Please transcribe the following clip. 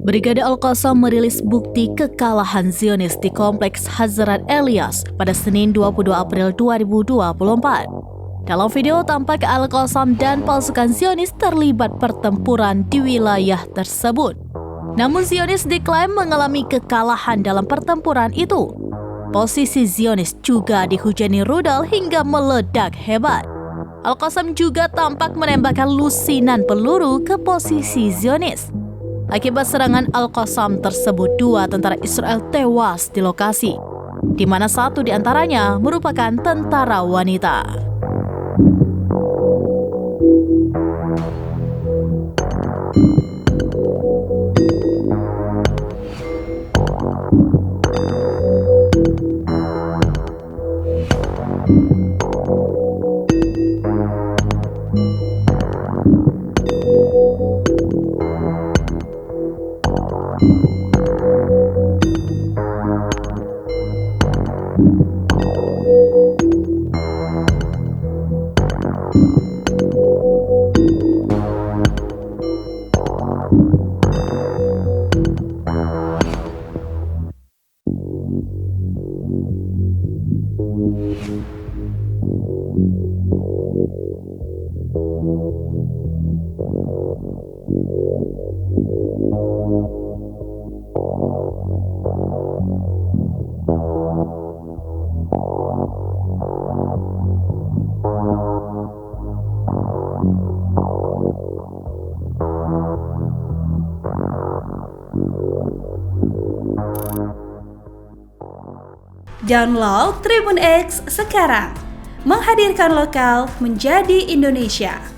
Brigade Al-Qassam merilis bukti kekalahan Zionis di Kompleks Hazrat Elias pada Senin 22 April 2024. Dalam video tampak Al-Qassam dan pasukan Zionis terlibat pertempuran di wilayah tersebut. Namun Zionis diklaim mengalami kekalahan dalam pertempuran itu. Posisi Zionis juga dihujani rudal hingga meledak hebat. Al-Qassam juga tampak menembakkan lusinan peluru ke posisi Zionis. Akibat serangan Al-Qassam tersebut, 2 tentara Israel tewas di lokasi, di mana 1 di antaranya merupakan tentara wanita. Download Tribun X sekarang, menghadirkan lokal menjadi Indonesia.